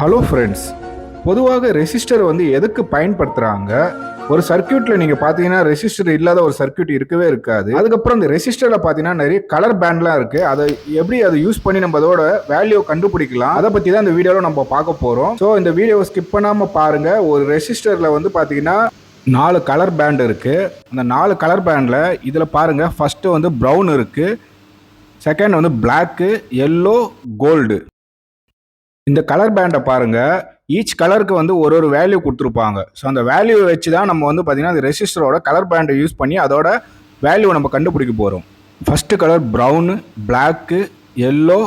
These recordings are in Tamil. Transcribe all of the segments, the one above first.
ஹலோ ஃப்ரெண்ட்ஸ், பொதுவாக ரெசிஸ்டர் வந்து எதுக்கு பயன்படுத்துகிறாங்க? ஒரு சர்க்கியூட்டில் நீங்கள் பார்த்தீங்கன்னா ரெசிஸ்டர் இல்லாத ஒரு சர்க்கியூட் இருக்கவே இருக்காது. அதுக்கப்புறம் இந்த ரெசிஸ்டரில் பார்த்தீங்கன்னா நிறைய கலர் பேண்ட்லாம் இருக்குது. அதை எப்படி அதை யூஸ் பண்ணி நம்ம அதோட வேல்யூ கண்டுபிடிக்கலாம், அதை பற்றி தான் இந்த வீடியோவில் நம்ம பார்க்க போகிறோம். ஸோ இந்த வீடியோவை ஸ்கிப் பண்ணாமல் பாருங்கள். ஒரு ரெசிஸ்டரில் வந்து பார்த்தீங்கன்னா 4 கலர் பேண்ட் இருக்குது. அந்த 4 கலர் பேண்டில் இதில் பாருங்கள், ஃபஸ்ட்டு வந்து ப்ரௌன் இருக்குது, செகண்ட் வந்து பிளாக்கு, எல்லோ, கோல்டு. இந்த கலர் பேண்டை பாருங்கள், ஈச் கலருக்கு வந்து ஒரு வேல்யூ கொடுத்துருப்பாங்க. ஸோ அந்த வேல்யூவை வச்சு தான் நம்ம வந்து பார்த்திங்கன்னா அந்த ரெசிஸ்டரோட கலர் பேண்டை யூஸ் பண்ணி அதோட வேல்யூ நம்ம கண்டுபிடிக்க போகிறோம். First colour brown, black, yellow,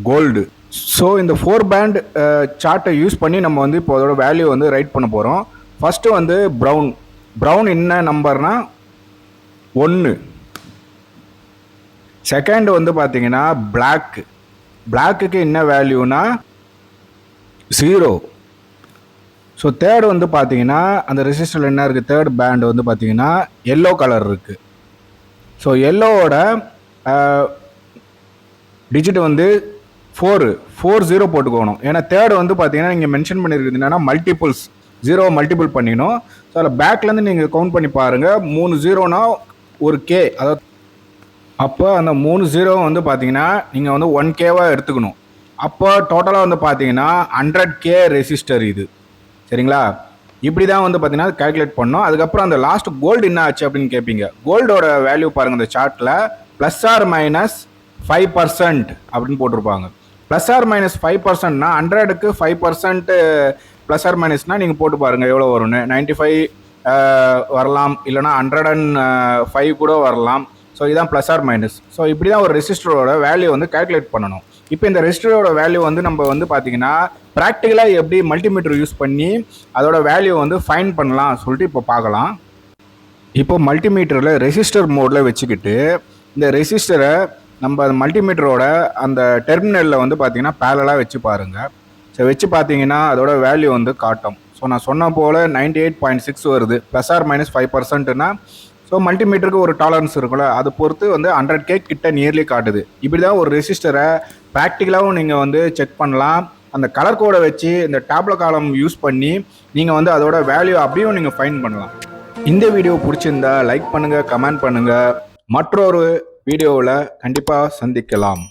gold. So இந்த 4 பேண்ட் சார்ட்டை யூஸ் பண்ணி நம்ம வந்து இப்போ அதோட வேல்யூ வந்து ரைட் பண்ண போகிறோம். ஃபஸ்ட்டு வந்து ப்ரௌன் என்ன நம்பர்னா 1. செகண்ட் வந்து பார்த்தீங்கன்னா பிளாக்குக்கு என்ன வேல்யூனா 0. ஸோ தேர்டு வந்து பார்த்தீங்கன்னா அந்த ரெசிஸ்டரில் என்ன இருக்குது, தேர்ட் பேண்ட் வந்து பார்த்தீங்கன்னா எல்லோ கலர் இருக்குது. ஸோ எல்லோவோட டிஜிட் வந்து 4 போட்டுக்கணும். ஏன்னா தேர்டு வந்து பார்த்தீங்கன்னா நீங்கள் மென்ஷன் பண்ணியிருக்குது என்னன்னா மல்டிபிள்ஸ், 0 மல்டிபிள் பண்ணிக்கணும். ஸோ அதில் பேக்லேருந்து நீங்கள் கவுண்ட் பண்ணி பாருங்கள். 3 0னா ஒரு கே, அதாவது அப்போ அந்த 3 0 வந்து பார்த்தீங்கன்னா நீங்கள் வந்து 1K எடுத்துக்கணும். அப்போ டோட்டலாக வந்து பார்த்தீங்கன்னா 100K ரெசிஸ்டர் இது, சரிங்களா? இப்படி தான் வந்து பார்த்தீங்கன்னா கால்குலேட் பண்ணோம். அதுக்கப்புறம் அந்த லாஸ்ட் கோல்டு என்ன ஆச்சு அப்படின்னு கேட்பீங்க. கோல்டோட வேல்யூ பாருங்கள், இந்த சார்ட்டில் +or -5% அப்படின்னு போட்டிருப்பாங்க. +or-5%னா 100க்கு 5% +or- நீங்கள் போட்டு பாருங்கள் எவ்வளோ வரும்னு. 95 வரலாம், இல்லைனா 105 கூட வரலாம். ஸோ இதுதான் +or-. ஸோ இப்படி தான் ஒரு ரெசிஸ்டரோட வேல்யூ வந்து கால்குலேட் பண்ணணும். இப்போ இந்த ரெசிஸ்டரோட வேல்யூ வந்து நம்ம வந்து பார்த்தீங்கன்னா ப்ராக்டிக்கலாக எப்படி மல்டிமீட்டர் யூஸ் பண்ணி அதோட வேல்யூ வந்து ஃபைண்ட் பண்ணலாம் சொல்லிட்டு இப்போ பார்க்கலாம். இப்போ மல்டிமீட்டரில் ரெசிஸ்டர் மோடில் வச்சுக்கிட்டு இந்த ரெசிஸ்டரை நம்ம மல்டிமீட்டரோட அந்த டெர்மினலில் வந்து பார்த்தீங்கன்னா பேரலாக வச்சு பாருங்கள். ஸோ வச்சு பார்த்தீங்கன்னா அதோட வேல்யூ வந்து காட்டும். ஸோ நான் சொன்ன போல் 98.6 வருது. +or-5%னா ஸோ மல்டிமீட்டருக்கு ஒரு டாலரன்ஸ் இருக்கும்ல, அதை பொறுத்து வந்து 100K கிட்ட நியர்லி காட்டுது. இப்படி தான் ஒரு ரெசிஸ்டரை ப்ராக்டிக்கலாகவும் நீங்கள் வந்து செக் பண்ணலாம். அந்த கலர் கோடை வச்சு இந்த டேப்ல காலம் யூஸ் பண்ணி நீங்கள் வந்து அதோட வேல்யூ அப்படியும் நீங்கள் ஃபைண்ட் பண்ணலாம். இந்த வீடியோ பிடிச்சிருந்தா லைக் பண்ணுங்கள், கமெண்ட் பண்ணுங்கள். மற்றொரு வீடியோவில் கண்டிப்பாக சந்திக்கலாம்.